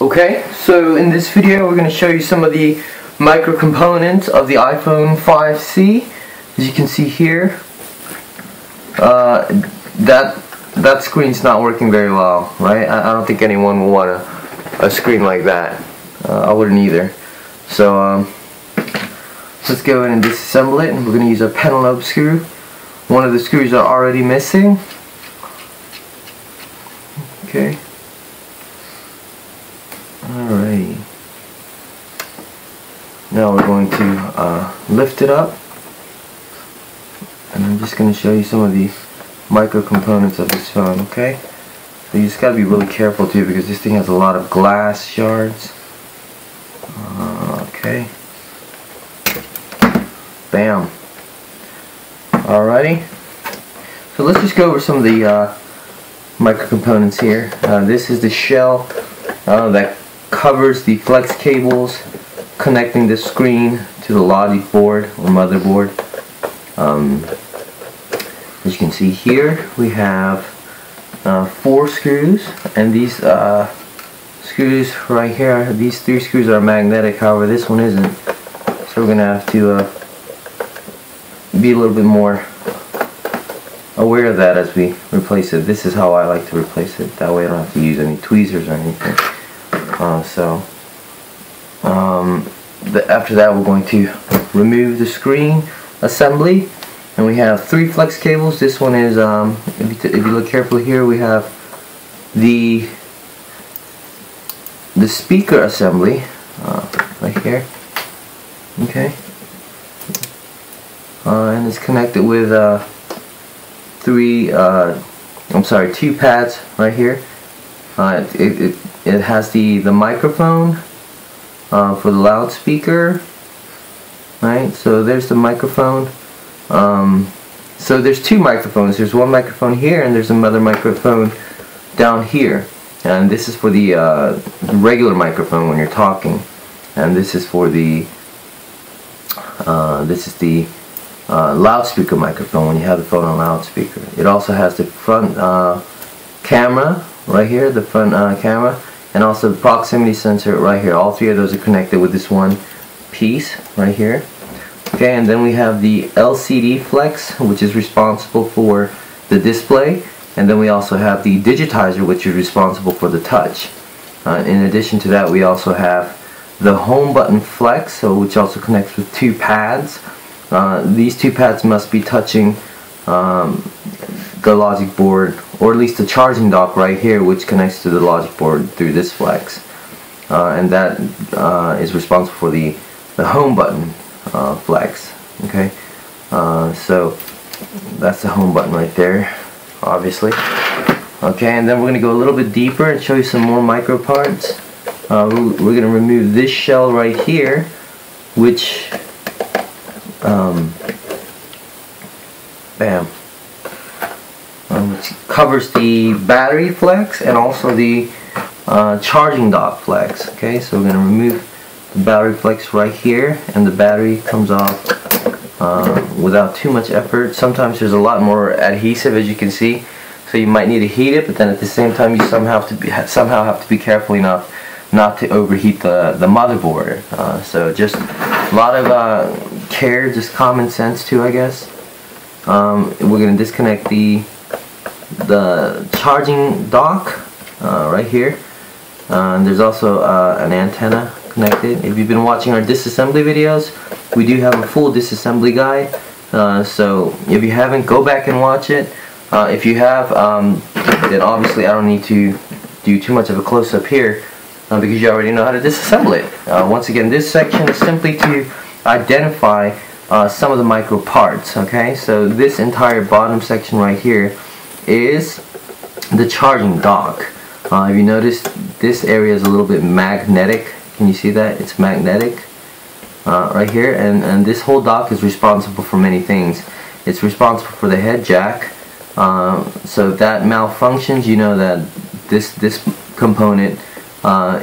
Okay, so in this video we're going to show you some of the micro components of the iPhone 5C. As you can see here, that screen's not working very well, right? I don't think anyone will want a screen like that. I wouldn't either. So let's go in and disassemble it. And we're going to use a pentalobe screw. One of the screws are already missing. Okay. Alrighty. Now we're going to lift it up, and I'm just going to show you some of the micro components of this phone. Okay, so you just got to be really careful too, because this thing has a lot of glass shards. Okay. Bam. Alrighty. So let's just go over some of the micro components here. This is the shell that covers the flex cables connecting the screen to the logic board or motherboard. As you can see here, we have 4 screws, and these screws right here, these 3 screws are magnetic, however this one isn't, so we're going to have to be a little bit more aware of that as we replace it. This is how I like to replace it, that way I don't have to use any tweezers or anything. After that we're going to remove the screen assembly, and we have 3 flex cables. This one is, if you look carefully here, we have the speaker assembly right here. Okay, and it's connected with 2 pads right here. It has the microphone for the loudspeaker, right? So there's the microphone. So there's 2 microphones. There's one microphone here, and there's another microphone down here. And this is for the regular microphone when you're talking, and this is for the loudspeaker microphone when you have the phone on loudspeaker. It also has the front camera right here, the front camera, and also the proximity sensor right here. All 3 of those are connected with this one piece right here. Okay, and then we have the LCD flex, which is responsible for the display, and then we also have the digitizer, which is responsible for the touch. In addition to that, we also have the home button flex, which also connects with 2 pads. These 2 pads must be touching the logic board, or at least the charging dock right here, which connects to the logic board through this flex, and that is responsible for the home button flex. Okay, so that's the home button right there, obviously. Okay, and then we're going to go a little bit deeper and show you some more micro parts. We're going to remove this shell right here, which which covers the battery flex and also the charging dock flex. Okay, so we're going to remove the battery flex right here, and the battery comes off without too much effort. Sometimes there's a lot more adhesive, as you can see, so you might need to heat it, but then at the same time you somehow have to be careful enough not to overheat the motherboard. So just a lot of care, just common sense too, I guess. We're going to disconnect the charging dock right here. And there's also an antenna connected. If you've been watching our disassembly videos, we do have a full disassembly guide. So if you haven't, go back and watch it. If you have, then obviously I don't need to do too much of a close-up here, because you already know how to disassemble it. Once again, this section is simply to identify some of the micro parts. Okay, so this entire bottom section right here is the charging dock. If you notice, this area is a little bit magnetic. Can you see that? It's magnetic right here, and this whole dock is responsible for many things. It's responsible for the head jack. So if that malfunctions, you know that this component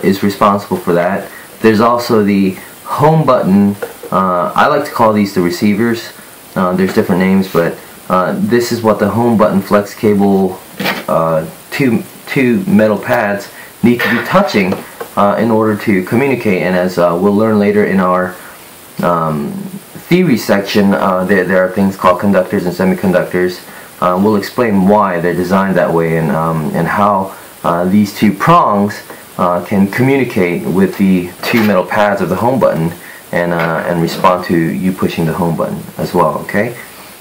is responsible for that. There's also the home button. I like to call these the receivers. There's different names, but this is what the home button flex cable, two metal pads need to be touching in order to communicate. And as we'll learn later in our theory section, there are things called conductors and semiconductors. We'll explain why they're designed that way, and how these two prongs can communicate with the two metal pads of the home button, and respond to you pushing the home button as well. Okay,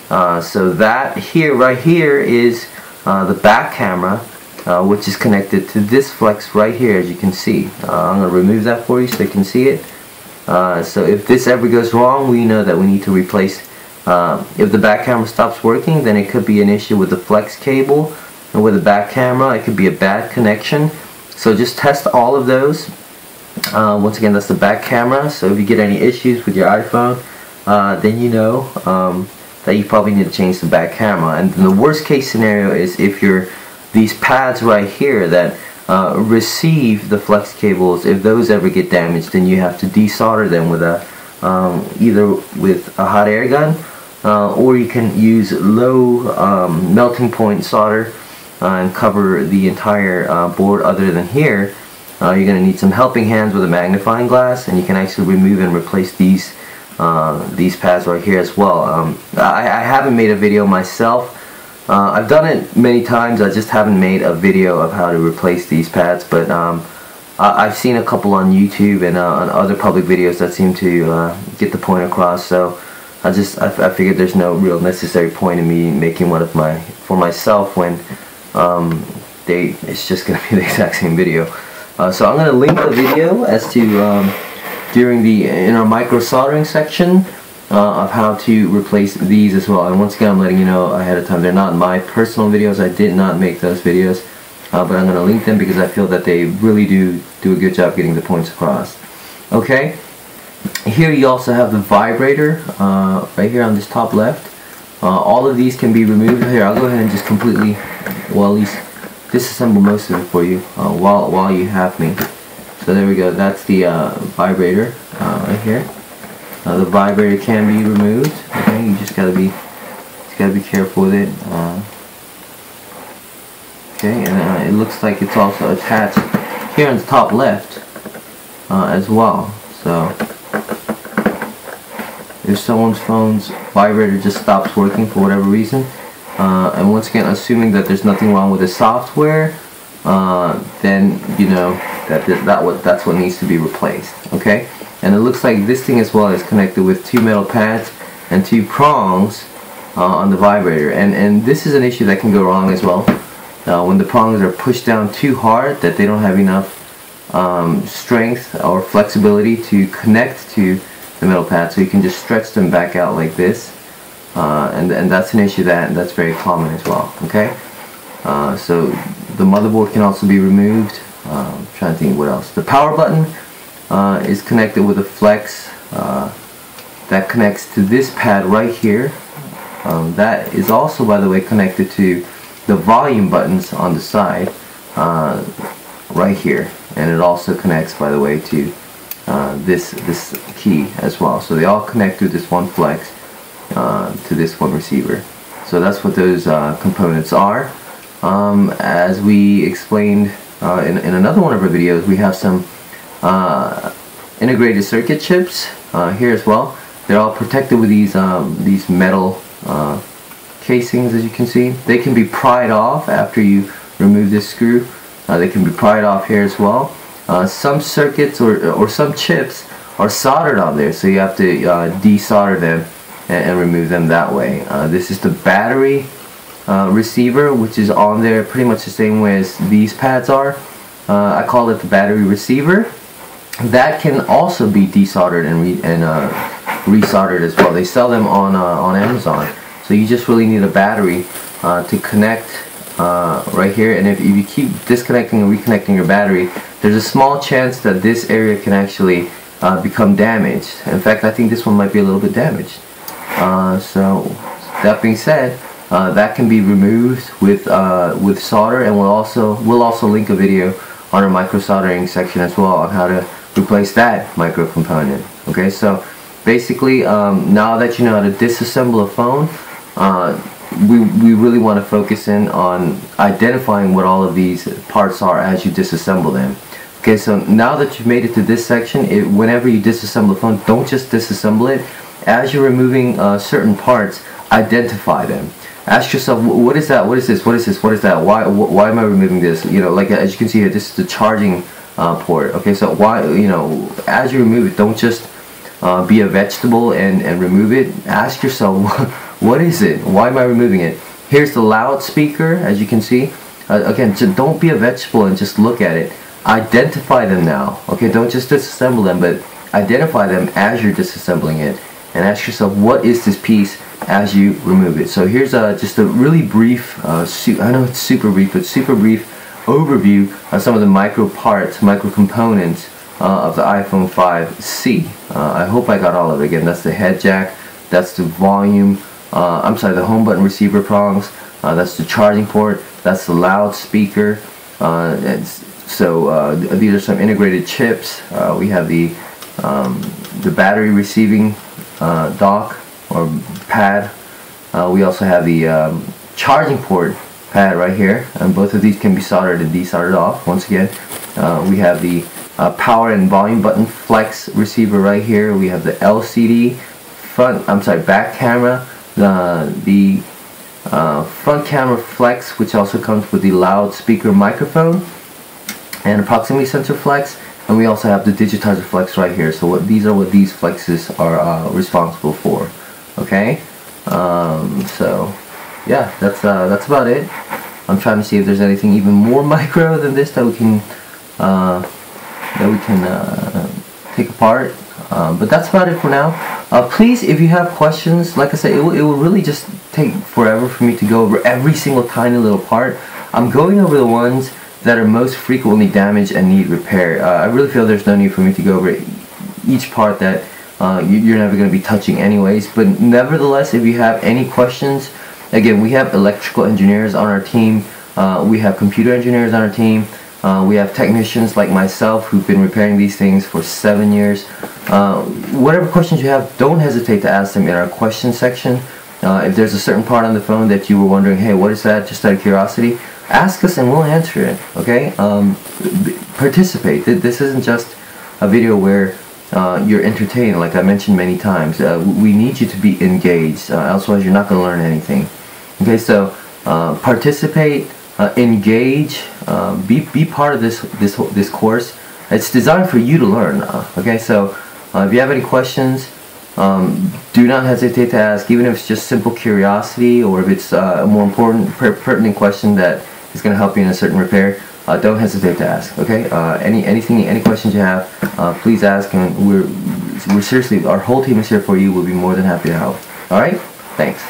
so that right here is the back camera, which is connected to this flex right here, as you can see. I'm going to remove that for you so you can see it. So if this ever goes wrong, we know that we need to replace, if the back camera stops working, then it could be an issue with the flex cable, and with the back camera it could be a bad connection. So just test all of those. Once again, that's the back camera, so if you get any issues with your iPhone, then you know that you probably need to change the back camera. And the worst case scenario is if these pads right here that receive the flex cables, if those ever get damaged, then you have to desolder them with either with a hot air gun, or you can use low melting point solder and cover the entire board. Other than here, you're going to need some helping hands with a magnifying glass, and you can actually remove and replace these pads right here as well. I haven't made a video myself. I've done it many times, I just haven't made a video of how to replace these pads, but I've seen a couple on YouTube and on other public videos that seem to get the point across, so I figured there's no real necessary point in me making one for myself when it's just going to be the exact same video. So I'm going to link the video as to in our micro soldering section of how to replace these as well. And once again, I'm letting you know ahead of time, they're not my personal videos. I did not make those videos, but I'm going to link them because I feel that they really do a good job getting the points across. Okay, here you also have the vibrator right here on this top left. All of these can be removed. Here, I'll go ahead and just completely, well, at least disassemble most of it for you while you have me. So there we go, that's the vibrator right here. The vibrator can be removed. Okay, you just gotta be careful with it. Okay, and it looks like it's also attached here on the top left as well. So if someone's phone's vibrator just stops working for whatever reason, and once again, assuming that there's nothing wrong with the software, then you know that's what needs to be replaced. Okay. And it looks like this thing as well is connected with two metal pads and two prongs on the vibrator. And this is an issue that can go wrong as well. When the prongs are pushed down too hard, that they don't have enough strength or flexibility to connect to the metal pad, so you can just stretch them back out like this. And that's an issue that's very common as well. Okay. So the motherboard can also be removed. I'm trying to think what else. The power button is connected with a flex that connects to this pad right here. That is also, by the way, connected to the volume buttons on the side right here, and it also connects, by the way, to this key as well. So they all connect through this one flex to this one receiver. So that's what those components are. As we explained in another one of our videos, we have some integrated circuit chips here as well. They're all protected with these metal casings, as you can see. They can be pried off after you remove this screw. They can be pried off here as well. Some circuits or some chips are soldered on there, so you have to desolder them and remove them that way. This is the battery receiver, which is on there pretty much the same way as these pads are. I call it the battery receiver. That can also be desoldered and resoldered as well. They sell them on Amazon. So you just really need a battery to connect right here. And if you keep disconnecting and reconnecting your battery, there's a small chance that this area can actually become damaged. In fact, I think this one might be a little bit damaged. So that being said, that can be removed with solder, and we'll also link a video on our micro soldering section as well on how to replace that micro component. Okay, so basically, now that you know how to disassemble a phone, we really want to focus in on identifying what all of these parts are as you disassemble them. Okay, so now that you've made it to this section, whenever you disassemble the phone, don't just disassemble it. As you're removing certain parts, identify them. Ask yourself, what is that? What is this? What is this? What is that? Why am I removing this? You know, like as you can see here, this is the charging port. Okay, so why, you know, as you remove it, don't just be a vegetable and remove it. Ask yourself, what is it? Why am I removing it? Here's the loudspeaker, as you can see. Again, so don't be a vegetable and just look at it. Identify them now. Okay, don't just disassemble them, but identify them as you're disassembling it. And ask yourself, what is this piece as you remove it? So here's just a really brief, I know it's super brief, but super brief overview of some of the micro parts, micro components of the iPhone 5C. I hope I got all of it. Again, that's the head jack, that's the volume, the home button receiver prongs, that's the charging port, that's the loudspeaker. These are some integrated chips. We have the battery receiving dock or pad. We also have the charging port pad right here, and both of these can be soldered and desoldered off. Once again, we have the power and volume button flex receiver right here. We have the LCD back camera, the front camera flex, which also comes with the loudspeaker microphone and a proximity sensor flex, and we also have the digitizer flex right here. So these are what these flexes are responsible for. Okay, so yeah, that's about it. I'm trying to see if there's anything even more micro than this that we can take apart. But that's about it for now. Please, if you have questions, like I said, it will really just take forever for me to go over every single tiny little part. I'm going over the ones that are most frequently damaged and need repair. I really feel there's no need for me to go over each part that you're never going to be touching anyways. But nevertheless, if you have any questions, again, we have electrical engineers on our team. We have computer engineers on our team. We have technicians like myself who've been repairing these things for 7 years. Whatever questions you have, don't hesitate to ask them in our question section. If there's a certain part on the phone that you were wondering, hey, what is that, just out of curiosity, ask us and we'll answer it. Okay? Participate. This isn't just a video where you're entertained, like I mentioned many times. We need you to be engaged, otherwise you're not going to learn anything. Okay, so participate, engage, be part of this course. It's designed for you to learn. Okay, so if you have any questions, do not hesitate to ask, even if it's just simple curiosity, or if it's a more important, pertinent question that is going to help you in a certain repair. Don't hesitate to ask. Okay, any questions you have, please ask, and we're seriously, our whole team is here for you. We'll be more than happy to help. All right, thanks.